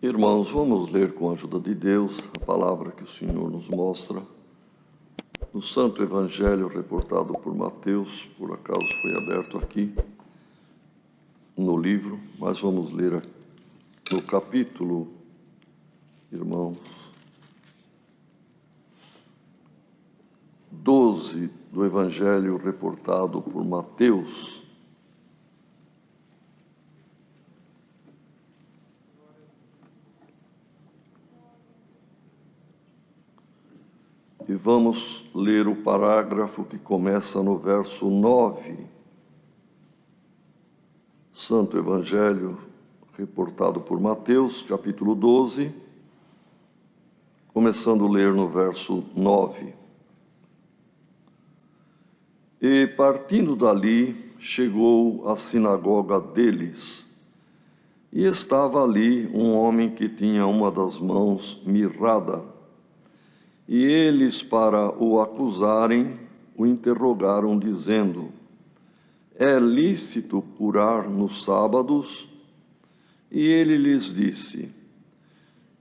Irmãos, vamos ler com a ajuda de Deus a palavra que o Senhor nos mostra no Santo Evangelho reportado por Mateus. Por acaso foi aberto aqui no livro, mas vamos ler no capítulo, irmãos, 12 do Evangelho reportado por Mateus. E vamos ler o parágrafo que começa no verso 9. Santo Evangelho, reportado por Mateus, capítulo 12, começando a ler no verso 9. E partindo dali, chegou à sinagoga deles, e estava ali um homem que tinha uma das mãos mirrada. E eles, para o acusarem, o interrogaram, dizendo: é lícito curar nos sábados? E ele lhes disse: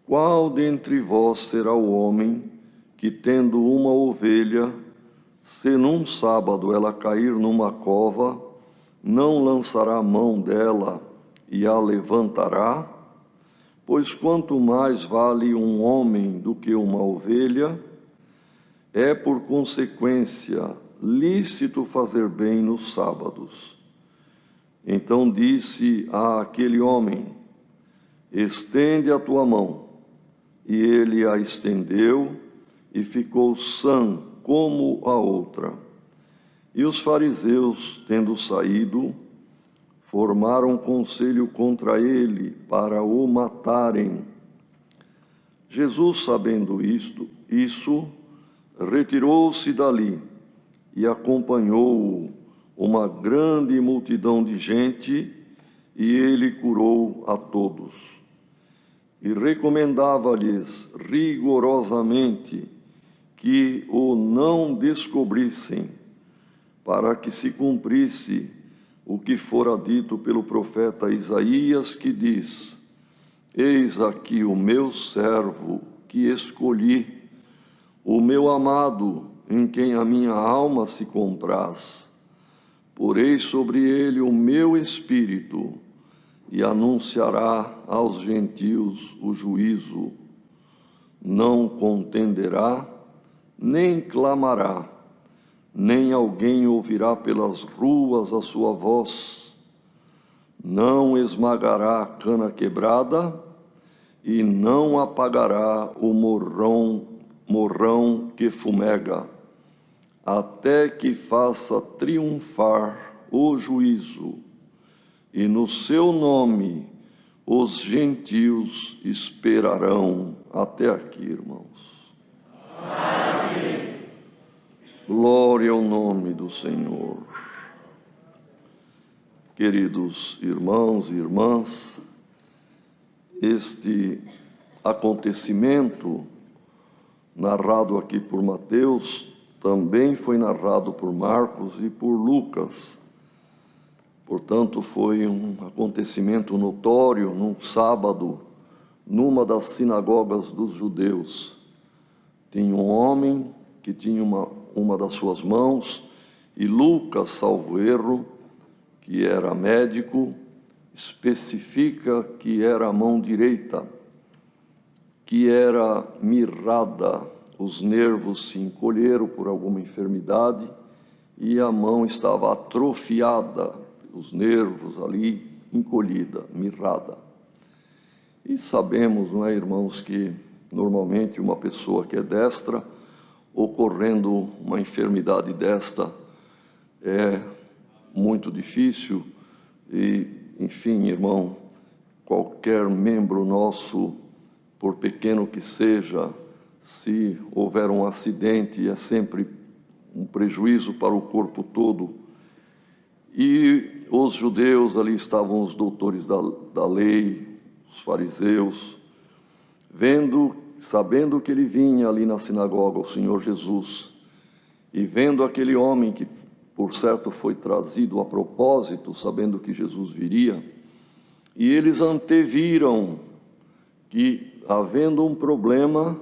qual dentre vós será o homem que, tendo uma ovelha, se num sábado ela cair numa cova, não lançará a mão dela e a levantará? Pois quanto mais vale um homem do que uma ovelha, é por consequência lícito fazer bem nos sábados. Então disse àquele homem: estende a tua mão. E ele a estendeu e ficou sã como a outra. E os fariseus, tendo saído, formaram conselho contra ele para o matarem. Jesus, sabendo isso, retirou-se dali e acompanhou-o uma grande multidão de gente, e ele curou a todos. E recomendava-lhes rigorosamente que o não descobrissem, para que se cumprisse o que fora dito pelo profeta Isaías, que diz: eis aqui o meu servo que escolhi, o meu amado, em quem a minha alma se compraz. Porei sobre ele o meu espírito, e anunciará aos gentios o juízo. Não contenderá, nem clamará, nem alguém ouvirá pelas ruas a sua voz. Não esmagará a cana quebrada, e não apagará o morrão que fumega, até que faça triunfar o juízo, e no seu nome os gentios esperarão. Até aqui, irmãos. Amém. Glória ao nome do Senhor. Queridos irmãos e irmãs, este acontecimento narrado aqui por Mateus também foi narrado por Marcos e por Lucas. Portanto, foi um acontecimento notório num sábado, numa das sinagogas dos judeus. Tinha um homem que tinha uma das suas mãos, e Lucas, salvo erro, que era médico, especifica que era a mão direita, que era mirrada. Os nervos se encolheram por alguma enfermidade e a mão estava atrofiada, os nervos ali encolhida, mirrada. E sabemos, não é, irmãos, que normalmente uma pessoa que é destra, ocorrendo uma enfermidade desta, é muito difícil. E, enfim, irmão, qualquer membro nosso, por pequeno que seja, se houver um acidente, é sempre um prejuízo para o corpo todo. E os judeus, ali estavam os doutores da lei, os fariseus, sabendo que ele vinha ali na sinagoga, o Senhor Jesus, e vendo aquele homem que, por certo, foi trazido a propósito, sabendo que Jesus viria, e eles anteviram que, havendo um problema,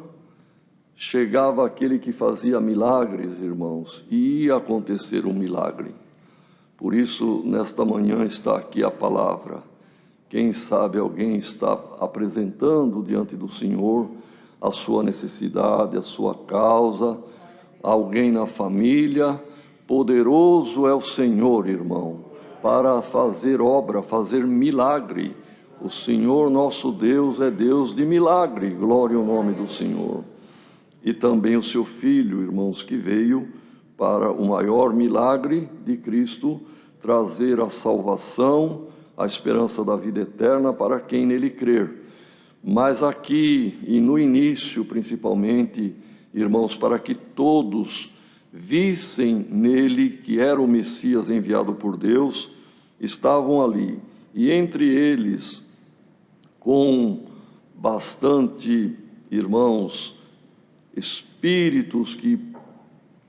chegava aquele que fazia milagres, irmãos, e ia acontecer um milagre. Por isso, nesta manhã está aqui a palavra. Quem sabe alguém está apresentando diante do Senhor a sua necessidade, a sua causa, alguém na família. Poderoso é o Senhor, irmão, para fazer obra, fazer milagre. O Senhor nosso Deus é Deus de milagre, glória ao nome do Senhor. E também o seu Filho, irmãos, que veio para o maior milagre de Cristo, trazer a salvação, a esperança da vida eterna para quem nele crer. Mas aqui, e no início principalmente, irmãos, para que todos vissem nele que era o Messias enviado por Deus, estavam ali. E entre eles, com bastante, irmãos, espíritos que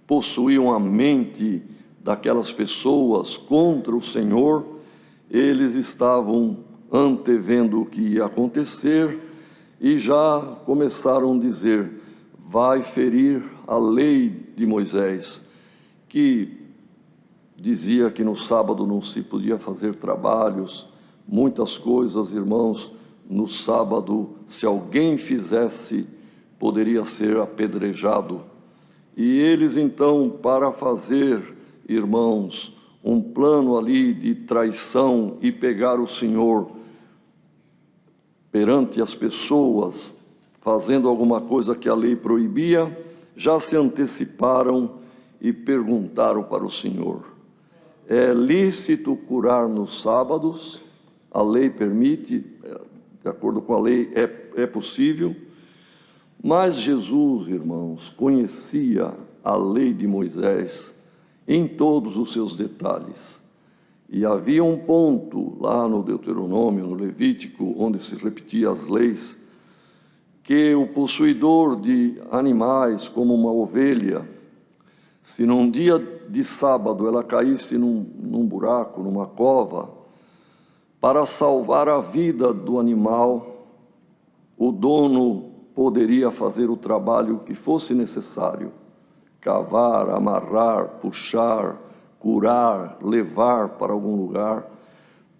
possuíam a mente daquelas pessoas contra o Senhor, eles estavam antevendo o que ia acontecer e já começaram a dizer: vai ferir a lei de Moisés, que dizia que no sábado não se podia fazer trabalhos, muitas coisas, irmãos, no sábado, se alguém fizesse, poderia ser apedrejado. E eles então, para fazer, irmãos, um plano ali de traição e pegar o Senhor perante as pessoas, fazendo alguma coisa que a lei proibia, já se anteciparam e perguntaram para o Senhor: é lícito curar nos sábados? A lei permite, de acordo com a lei, é possível. Mas Jesus, irmãos, conhecia a lei de Moisés em todos os seus detalhes. E havia um ponto lá no Deuteronômio, no Levítico, onde se repetia as leis, que o possuidor de animais, como uma ovelha, se num dia de sábado ela caísse num buraco, numa cova, para salvar a vida do animal, o dono poderia fazer o trabalho que fosse necessário: cavar, amarrar, puxar, curar, levar para algum lugar.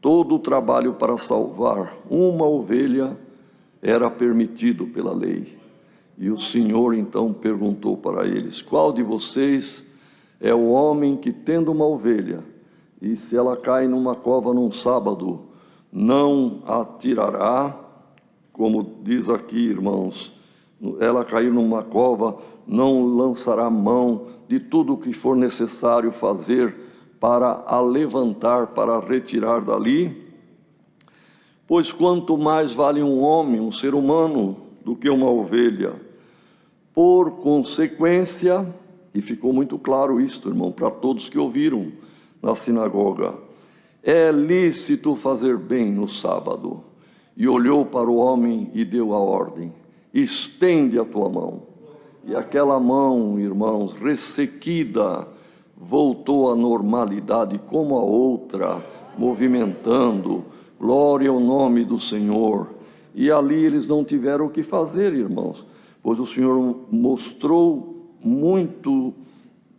Todo o trabalho para salvar uma ovelha era permitido pela lei. E o Senhor então perguntou para eles: qual de vocês é o homem que, tendo uma ovelha, e se ela cai numa cova num sábado, não a tirará? Como diz aqui, irmãos, ela cair numa cova, não lançará mão de tudo o que for necessário fazer para a levantar, para a retirar dali? Pois quanto mais vale um homem, um ser humano, do que uma ovelha. Por consequência, e ficou muito claro isto, irmão, para todos que ouviram na sinagoga: é lícito fazer bem no sábado. E olhou para o homem e deu a ordem: estende a tua mão. E aquela mão, irmãos, ressequida, voltou à normalidade como a outra, movimentando. Glória ao nome do Senhor. E ali eles não tiveram o que fazer, irmãos, pois o Senhor mostrou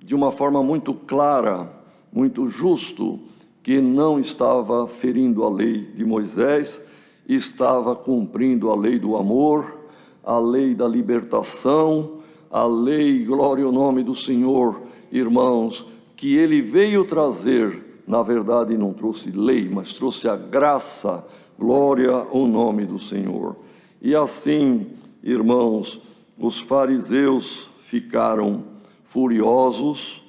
de uma forma muito clara, muito justo, que não estava ferindo a lei de Moisés, estava cumprindo a lei do amor, a lei da libertação, a lei, glória ao nome do Senhor, irmãos, que ele veio trazer. Na verdade, não trouxe lei, mas trouxe a graça, glória ao nome do Senhor. E assim, irmãos, os fariseus ficaram furiosos,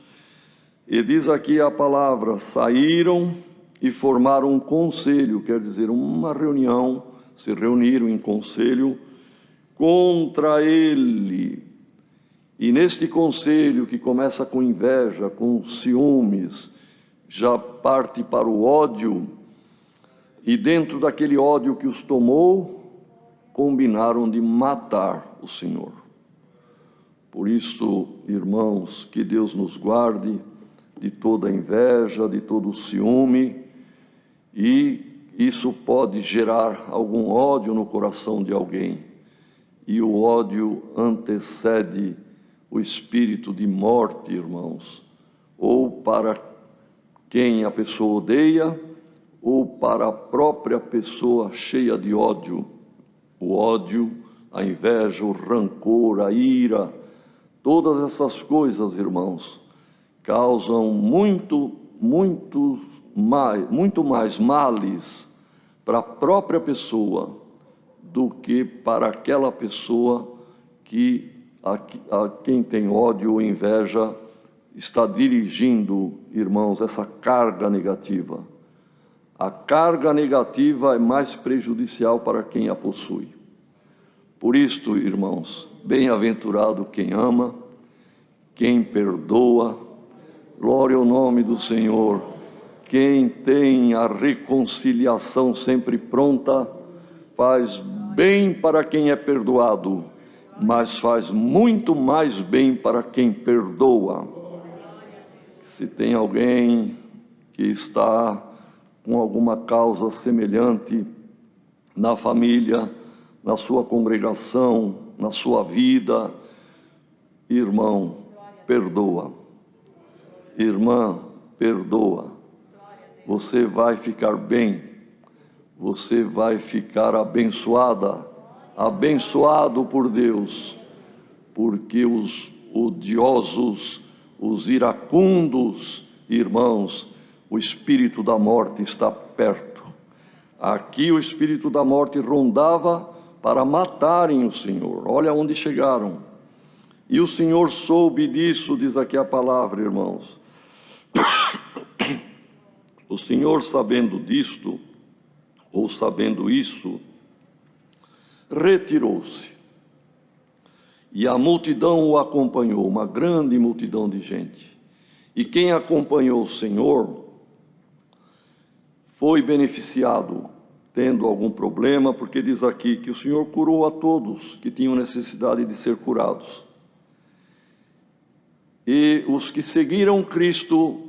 e diz aqui a palavra: saíram e formaram um conselho, quer dizer, uma reunião, se reuniram em conselho contra ele. E neste conselho, que começa com inveja, com ciúmes, já parte para o ódio, e dentro daquele ódio que os tomou, combinaram de matar o Senhor. Por isso, irmãos, que Deus nos guarde de toda inveja, de todo ciúme, e isso pode gerar algum ódio no coração de alguém. E o ódio antecede o espírito de morte, irmãos, ou para quem a pessoa odeia, ou para a própria pessoa cheia de ódio. O ódio, a inveja, o rancor, a ira, todas essas coisas, irmãos, causam muito mais males para a própria pessoa do que para aquela pessoa que a quem tem ódio ou inveja está dirigindo, irmãos, essa carga negativa. A carga negativa é mais prejudicial para quem a possui. Por isto, irmãos, bem-aventurado quem ama, quem perdoa, glória ao nome do Senhor, quem tem a reconciliação sempre pronta, faz bem para quem é perdoado, mas faz muito mais bem para quem perdoa. Se tem alguém que está com alguma causa semelhante na família, na sua congregação, na sua vida, irmão, perdoa. Irmã, perdoa. Você vai ficar bem. Você vai ficar abençoada, abençoado por Deus, porque os odiosos, os iracundos, irmãos, o espírito da morte está perto. Aqui o espírito da morte rondava para matarem o Senhor. Olha onde chegaram. E o Senhor soube disso, diz aqui a palavra, irmãos. O Senhor, sabendo disto, ou sabendo isso, retirou-se. E a multidão o acompanhou, uma grande multidão de gente. E quem acompanhou o Senhor foi beneficiado, tendo algum problema, porque diz aqui que o Senhor curou a todos que tinham necessidade de ser curados. E os que seguiram Cristo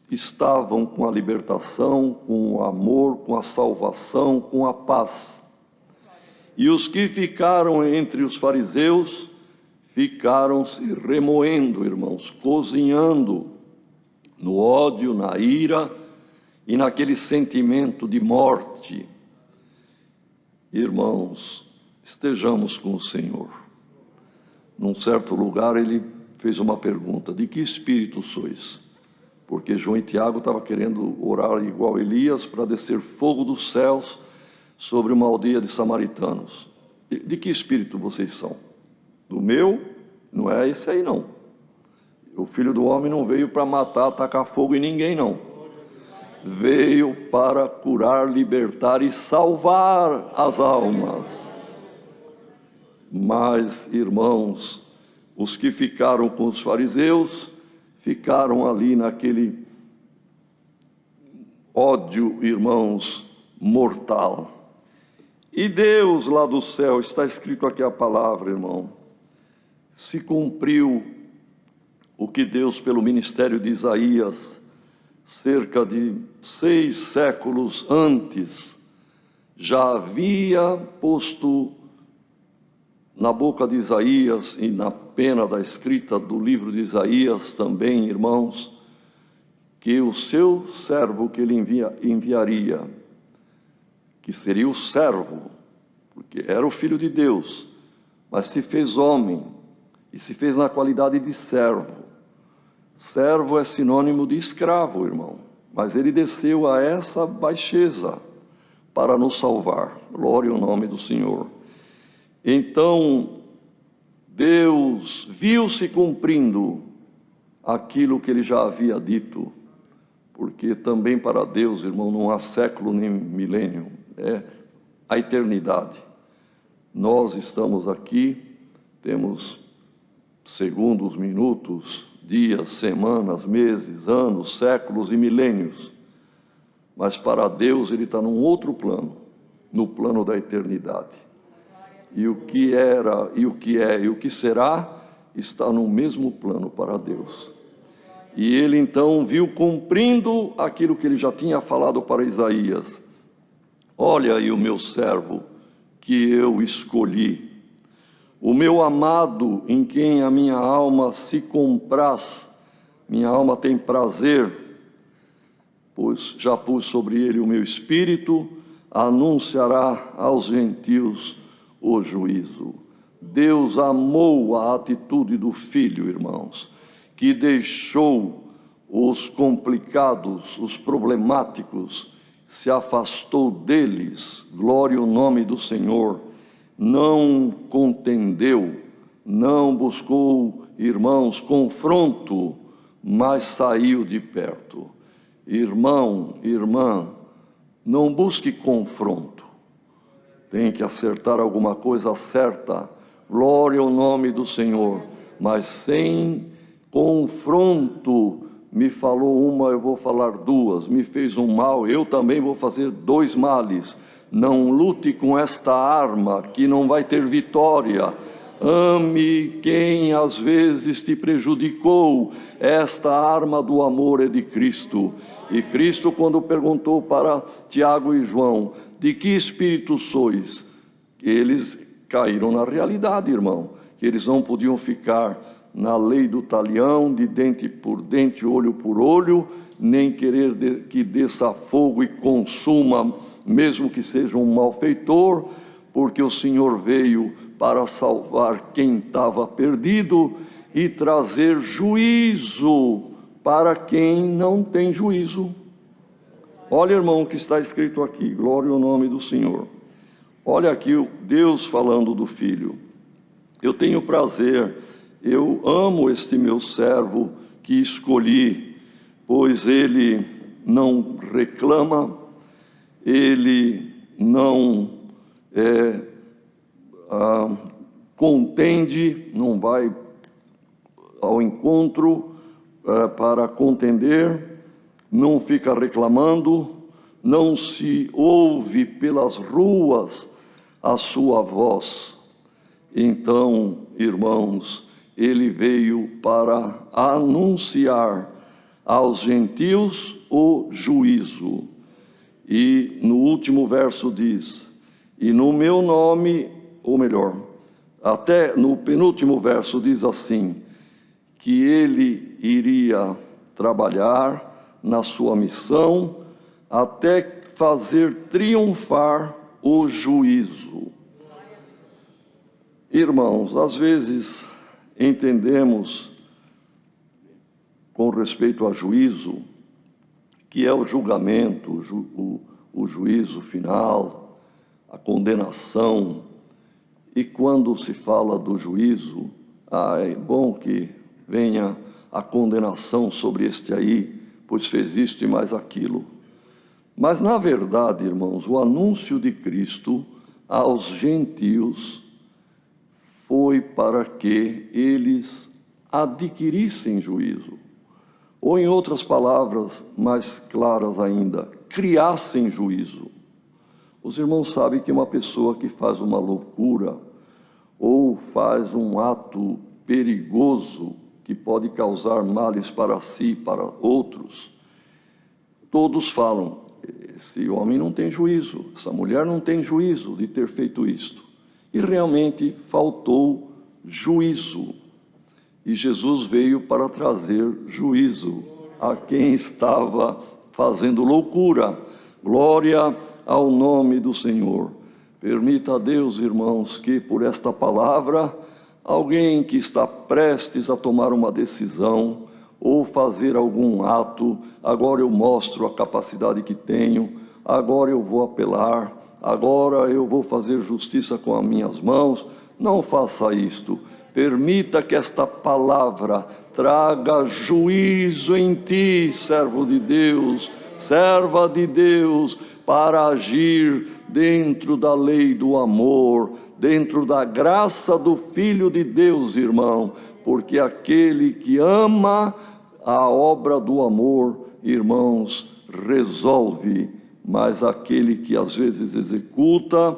estavam com a libertação, com o amor, com a salvação, com a paz. E os que ficaram entre os fariseus, ficaram se remoendo, irmãos, cozinhando no ódio, na ira e naquele sentimento de morte. Irmãos, estejamos com o Senhor. Num certo lugar ele fez uma pergunta: de que espírito sois? Porque João e Tiago estavam querendo orar igual Elias para descer fogo dos céus sobre uma aldeia de samaritanos. De que espírito vocês são? Do meu? Não é esse aí não. O Filho do Homem não veio para matar, tacar fogo em ninguém não. Veio para curar, libertar e salvar as almas. Mas, irmãos, os que ficaram com os fariseus ficaram ali naquele ódio, irmãos, mortal. E Deus lá do céu, está escrito aqui a palavra, irmão, se cumpriu o que Deus, pelo ministério de Isaías, cerca de 6 séculos antes, já havia posto na boca de Isaías e na pena da escrita do livro de Isaías também, irmãos, que o seu servo que ele enviaria, que seria o servo, porque era o Filho de Deus, mas se fez homem e se fez na qualidade de servo. Servo é sinônimo de escravo, irmão, mas ele desceu a essa baixeza para nos salvar. Glória ao nome do Senhor. Então, Deus viu-se cumprindo aquilo que ele já havia dito, porque também para Deus, irmão, não há século nem milênio, é a eternidade. Nós estamos aqui, temos segundos, minutos, dias, semanas, meses, anos, séculos e milênios, mas para Deus ele está num outro plano, no plano da eternidade. E o que era, e o que é, e o que será, está no mesmo plano para Deus. E ele então viu cumprindo aquilo que ele já tinha falado para Isaías: olha aí o meu servo que eu escolhi, o meu amado em quem a minha alma se compraz, minha alma tem prazer, pois já pus sobre ele o meu espírito, anunciará aos gentios o juízo. Deus amou a atitude do filho, irmãos, que deixou os complicados, os problemáticos, se afastou deles, glória ao nome do Senhor, não contendeu, não buscou, irmãos, confronto, mas saiu de perto. Irmão, irmã, não busque confronto, tem que acertar alguma coisa, acerta, glória ao nome do Senhor, mas sem confronto. Me falou uma, eu vou falar duas, me fez um mal, eu também vou fazer dois males. Não lute com esta arma, que não vai ter vitória. Ame quem às vezes te prejudicou. Esta arma do amor é de Cristo. E Cristo, quando perguntou para Tiago e João, de que espírito sois? Eles caíram na realidade, irmão, que eles não podiam ficar na lei do talião, de dente por dente, olho por olho, nem querer que desça fogo e consuma, mesmo que seja um malfeitor, porque o Senhor veio para salvar quem estava perdido e trazer juízo para quem não tem juízo. Olha, irmão, o que está escrito aqui, glória ao nome do Senhor. Olha aqui Deus falando do Filho. Eu tenho prazer, eu amo este meu servo que escolhi, pois ele não reclama, ele não contende, não vai ao encontro para contender, não fica reclamando, não se ouve pelas ruas a sua voz. Então, irmãos, ele veio para anunciar aos gentios o juízo. E no último verso diz: e no meu nome, ou melhor, até no penúltimo verso diz assim, que ele iria trabalhar na sua missão até fazer triunfar o juízo. Irmãos, às vezes entendemos, com respeito a juízo, que é o julgamento, o juízo final, a condenação. E quando se fala do juízo, é bom que venha a condenação sobre este aí, pois fez isto e mais aquilo. Mas, na verdade, irmãos, o anúncio de Cristo aos gentios foi para que eles adquirissem juízo. Ou, em outras palavras mais claras ainda, criassem juízo. Os irmãos sabem que uma pessoa que faz uma loucura ou faz um ato perigoso que pode causar males para si e para outros, todos falam: esse homem não tem juízo, essa mulher não tem juízo de ter feito isto. E realmente faltou juízo. E Jesus veio para trazer juízo a quem estava fazendo loucura. Glória ao nome do Senhor. Permita a Deus, irmãos, que por esta palavra, alguém que está prestes a tomar uma decisão ou fazer algum ato, agora eu mostro a capacidade que tenho, agora eu vou apelar, agora eu vou fazer justiça com as minhas mãos. Não faça isto. Permita que esta palavra traga juízo em ti, servo de Deus, serva de Deus, para agir dentro da lei do amor, dentro da graça do Filho de Deus, irmão, porque aquele que ama a obra do amor, irmãos, resolve, mas aquele que às vezes executa,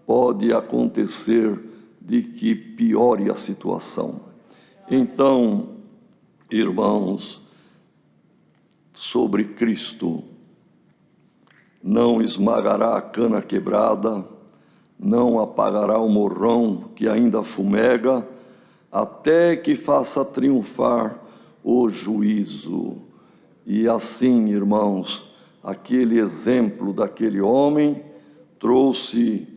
pode acontecer de que piore a situação. Então, irmãos, sobre Cristo. Não esmagará a cana quebrada, não apagará o morrão que ainda fumega, até que faça triunfar o juízo. E assim, irmãos, aquele exemplo daquele homem trouxe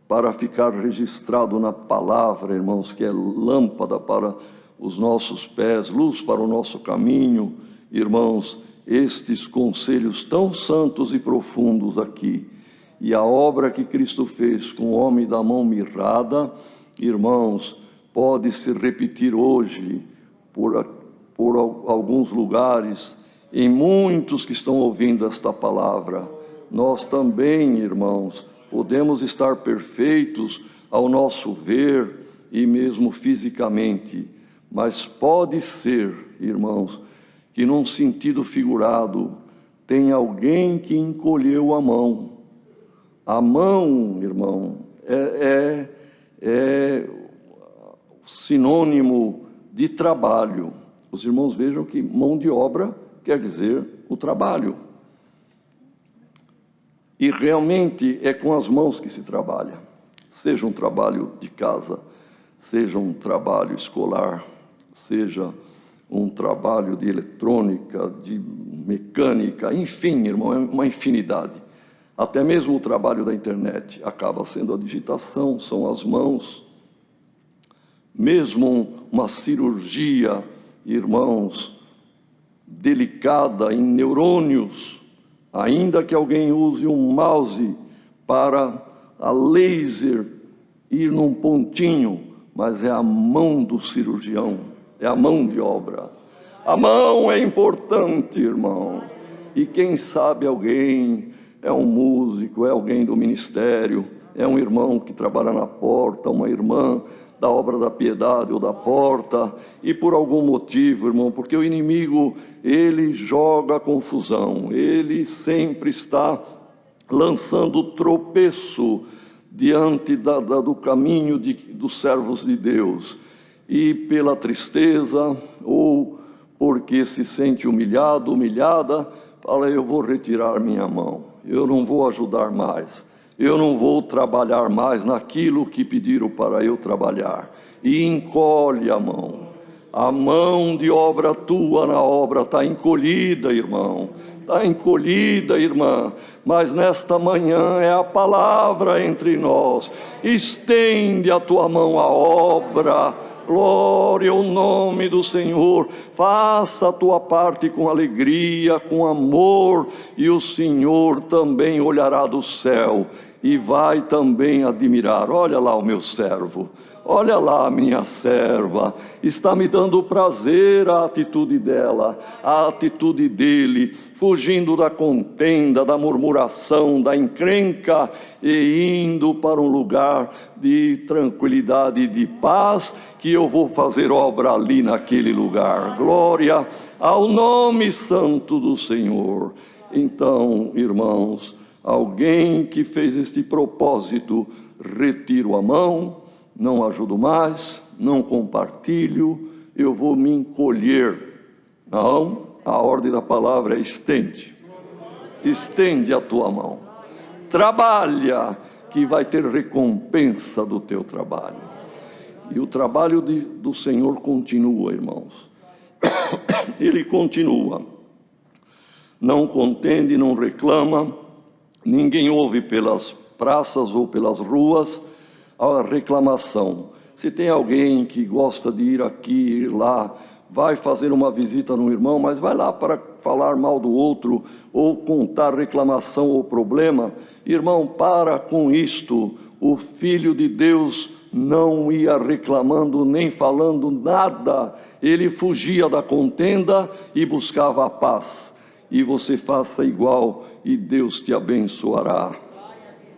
para ficar registrado na palavra, irmãos, que é lâmpada para os nossos pés, luz para o nosso caminho, irmãos, estes conselhos tão santos e profundos aqui. E a obra que Cristo fez com o homem da mão mirrada, irmãos, pode se repetir hoje por alguns lugares, em muitos que estão ouvindo esta palavra. Nós também, irmãos, podemos estar perfeitos ao nosso ver e mesmo fisicamente, mas pode ser, irmãos, que num sentido figurado tem alguém que encolheu a mão. A mão, irmão, é sinônimo de trabalho. Os irmãos vejam que mão de obra quer dizer o trabalho. E realmente é com as mãos que se trabalha. Seja um trabalho de casa, seja um trabalho escolar, seja um trabalho de eletrônica, de mecânica, enfim, irmão, é uma infinidade. Até mesmo o trabalho da internet acaba sendo a digitação, são as mãos. Mesmo uma cirurgia, irmãos, delicada em neurônios, ainda que alguém use um mouse para a laser ir num pontinho, mas é a mão do cirurgião, é a mão de obra. A mão é importante, irmão. E quem sabe alguém é um músico, é alguém do ministério, é um irmão que trabalha na porta, uma irmã da obra da piedade ou da porta, e por algum motivo, irmão, porque o inimigo, ele joga confusão, ele sempre está lançando tropeço diante do caminho dos servos de Deus, e pela tristeza, ou porque se sente humilhado, humilhada, fala, eu vou retirar minha mão, eu não vou ajudar mais, eu não vou trabalhar mais naquilo que pediram para eu trabalhar. E encolhe a mão. A mão de obra tua na obra está encolhida, irmão. Está encolhida, irmã. Mas nesta manhã é a palavra entre nós. Estende a tua mão à obra. Glória ao nome do Senhor. Faça a tua parte com alegria, com amor, e o Senhor também olhará do céu e vai também admirar. Olha lá o meu servo, olha lá a minha serva, está me dando prazer a atitude dela, a atitude dele, fugindo da contenda, da murmuração, da encrenca, e indo para um lugar de tranquilidade e de paz, que eu vou fazer obra ali naquele lugar. Glória ao nome santo do Senhor. Então, irmãos, alguém que fez este propósito, retiro a mão, não ajudo mais, não compartilho, eu vou me encolher. Não, a ordem da palavra é estende. Estende a tua mão. Trabalha, que vai ter recompensa do teu trabalho. E o trabalho do Senhor continua, irmãos. Ele continua. Não contende, não reclama. Ninguém ouve pelas praças ou pelas ruas a reclamação. Se tem alguém que gosta de ir aqui, ir lá, vai fazer uma visita no irmão, mas vai lá para falar mal do outro, ou contar reclamação ou problema, irmão, para com isto. O Filho de Deus não ia reclamando nem falando nada, ele fugia da contenda e buscava a paz. E você faça igual e Deus te abençoará.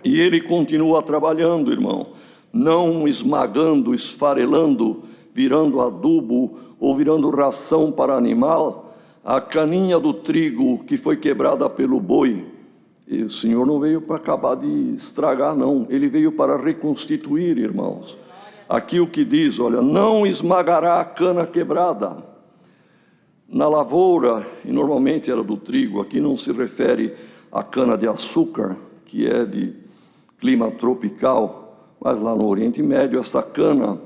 E ele continua trabalhando, irmão, não esmagando, esfarelando, virando adubo ou virando ração para animal, a caninha do trigo que foi quebrada pelo boi. E o Senhor não veio para acabar de estragar, não. Ele veio para reconstituir, irmãos. Aqui o que diz, olha, não esmagará a cana quebrada. na lavoura, e normalmente era do trigo, aqui não se refere à cana-de-açúcar, que é de clima tropical, mas lá no Oriente Médio, essa cana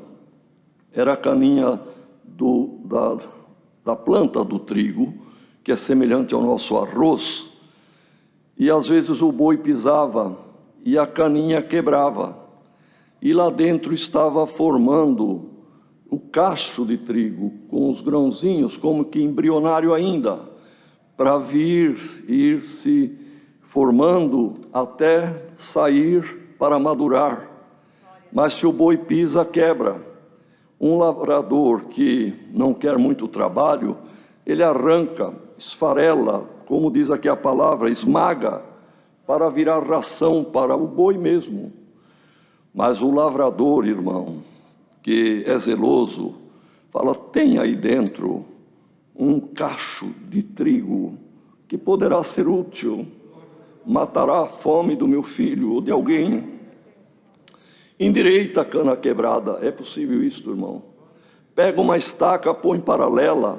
era a caninha da planta do trigo, que é semelhante ao nosso arroz, e às vezes o boi pisava e a caninha quebrava, e lá dentro estava formando o cacho de trigo, com os grãozinhos, como que embrionário ainda, para ir se formando até sair para madurar. Mas se o boi pisa, quebra. Um lavrador que não quer muito trabalho, ele arranca, esfarela, como diz aqui a palavra, esmaga, para virar ração para o boi mesmo. Mas o lavrador, irmão, que é zeloso, fala, tem aí dentro um cacho de trigo que poderá ser útil, matará a fome do meu filho ou de alguém. Endireita a cana quebrada, é possível isso, irmão? Pega uma estaca, põe paralela,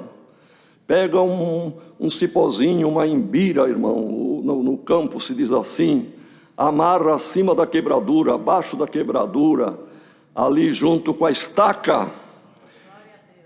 pega um cipózinho, uma imbira, irmão, no campo se diz assim, amarra acima da quebradura, abaixo da quebradura, ali junto com a estaca,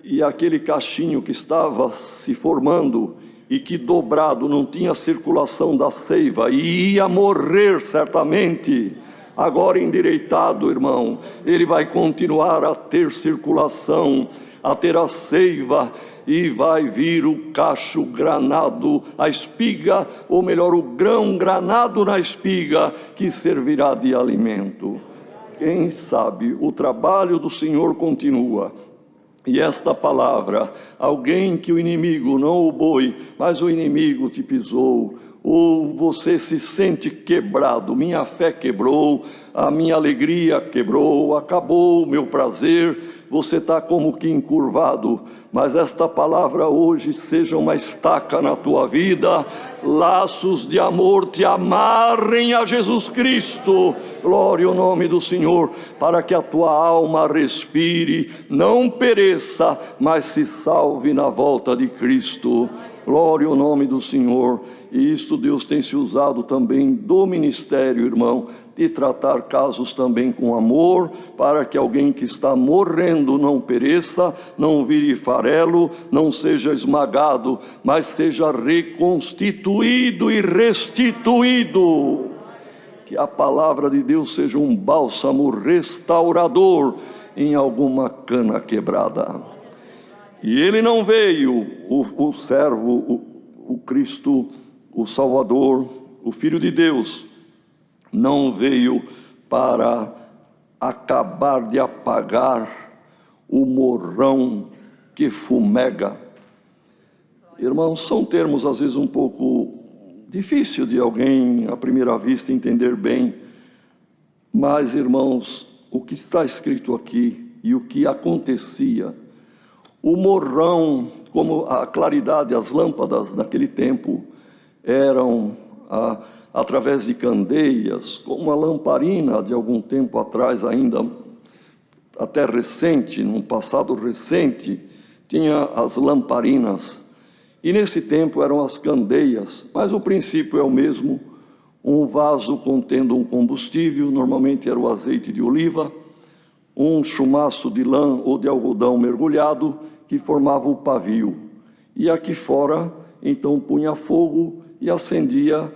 e aquele cachinho que estava se formando e que dobrado não tinha circulação da seiva e ia morrer certamente, agora endireitado, irmão, ele vai continuar a ter circulação, a ter a seiva, e vai vir o cacho granado, a espiga, ou melhor, o grão granado na espiga, que servirá de alimento. Quem sabe o trabalho do Senhor continua. E esta palavra, alguém que o inimigo, não o boi, mas o inimigo te pisou, ou você se sente quebrado, minha fé quebrou, a minha alegria quebrou, acabou o meu prazer, você está como que encurvado, mas esta palavra hoje seja uma estaca na tua vida, laços de amor te amarrem a Jesus Cristo, glória ao nome do Senhor, para que a tua alma respire, não pereça, mas se salve na volta de Cristo, glória ao nome do Senhor. E isto Deus tem se usado também do ministério, irmão, de tratar casos também com amor, para que alguém que está morrendo não pereça, não vire farelo, não seja esmagado, mas seja reconstituído e restituído. Que a palavra de Deus seja um bálsamo restaurador em alguma cana quebrada. E ele não veio, o servo, o Cristo, o Salvador, o Filho de Deus, não veio para acabar de apagar o morrão que fumega. Irmãos, são termos às vezes um pouco difícil de alguém à primeira vista entender bem, mas irmãos, o que está escrito aqui e o que acontecia, o morrão, como a claridade, as lâmpadas naquele tempo eram através de candeias, como a lamparina de algum tempo atrás ainda, até recente, num passado recente, tinha as lamparinas, e nesse tempo eram as candeias, mas o princípio é o mesmo, um vaso contendo um combustível, normalmente era o azeite de oliva, um chumaço de lã ou de algodão mergulhado, que formava o pavio, e aqui fora, então punha fogo e acendia,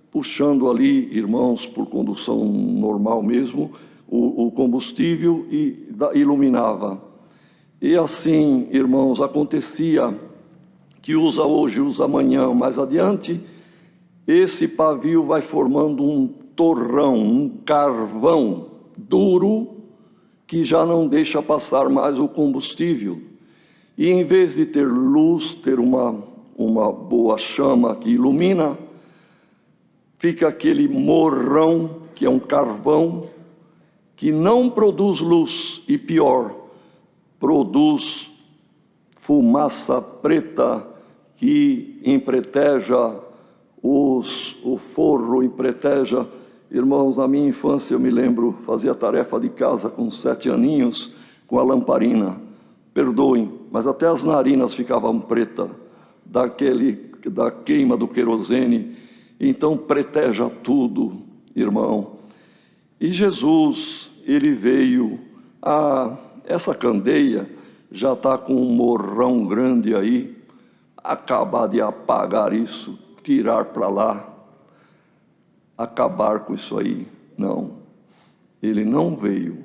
puxando ali, irmãos, por condução normal mesmo, o combustível e iluminava. E assim, irmãos, acontecia que usa hoje, usa amanhã, mais adiante, esse pavio vai formando um torrão, um carvão duro, que já não deixa passar mais o combustível. E em vez de ter luz, ter uma boa chama que ilumina, fica aquele morrão, que é um carvão, que não produz luz, e pior, produz fumaça preta, que empreteja o forro, empreteja. Irmãos, na minha infância eu me lembro, fazia tarefa de casa com 7 aninhos, com a lamparina. Perdoem, mas até as narinas ficavam pretas, da queima do querosene. Então preteja tudo, irmão. E Jesus, ele veio essa candeia já está com um morrão grande aí, acabar de apagar isso, tirar para lá, acabar com isso aí. Não, ele não veio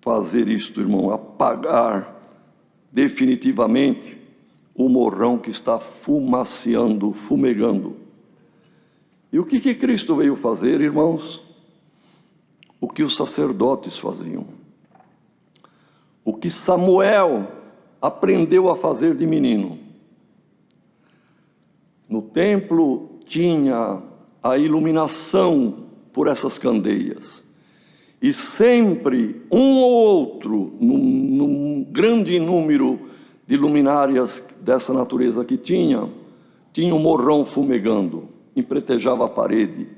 fazer isto, irmão, apagar definitivamente o morrão que está fumaceando, fumegando. E o que Cristo veio fazer, irmãos? O que os sacerdotes faziam. O que Samuel aprendeu a fazer de menino. No templo tinha a iluminação por essas candeias. E sempre um ou outro, num grande número de luminárias dessa natureza que tinha um morrão fumegando, empretejava a parede,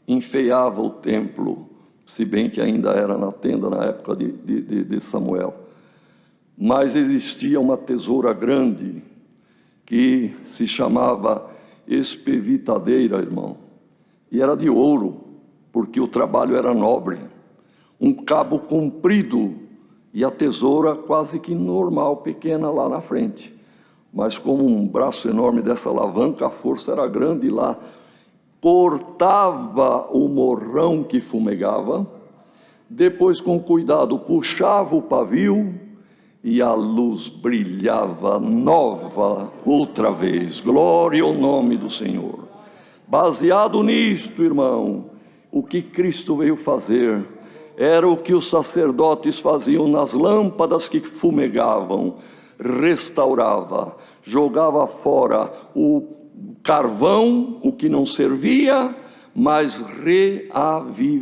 enfeiava o templo, se bem que ainda era na tenda na época de Samuel. Mas existia uma tesoura grande que se chamava espevitadeira, irmão, e era de ouro, porque o trabalho era nobre. Um cabo comprido e a tesoura quase que normal, pequena lá na frente, mas como um braço enorme dessa alavanca, a força era grande lá, cortava o morrão que fumegava, depois com cuidado puxava o pavio e a luz brilhava nova outra vez. Glória ao nome do Senhor. Baseado nisto, irmão, o que Cristo veio fazer era o que os sacerdotes faziam nas lâmpadas que fumegavam. Restaurava, jogava fora o carvão, o que não servia, mas reavivava.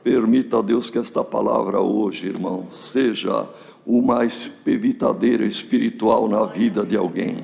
Permita a Deus que esta palavra hoje, irmão, seja uma espevitadeira espiritual na vida de alguém.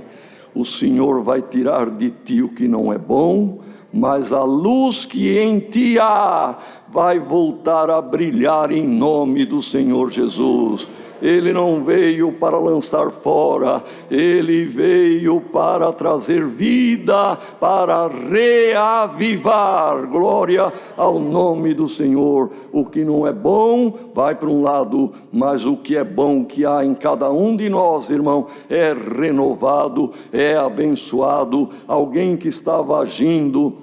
O Senhor vai tirar de ti o que não é bom, mas a luz que em ti há vai voltar a brilhar em nome do Senhor Jesus. Ele não veio para lançar fora, ele veio para trazer vida, para reavivar. Glória ao nome do Senhor. O que não é bom vai para um lado, mas o que é bom que há em cada um de nós, irmão, é renovado, é abençoado. Alguém que estava agindo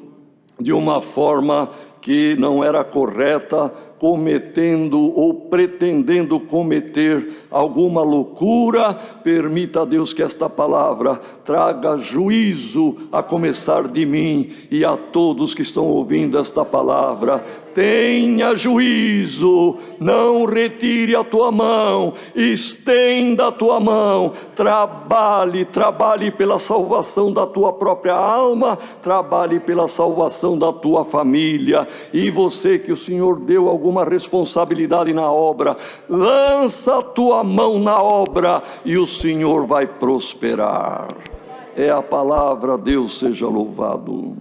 de uma forma que não era correta, cometendo ou pretendendo cometer alguma loucura, permita a Deus que esta palavra traga juízo, a começar de mim e a todos que estão ouvindo esta palavra. Tenha juízo, não retire a tua mão, estenda a tua mão, trabalhe pela salvação da tua própria alma, trabalhe pela salvação da tua família. E você que o Senhor deu alguma responsabilidade na obra, lança a tua mão na obra e o Senhor vai prosperar. É a palavra, Deus seja louvado.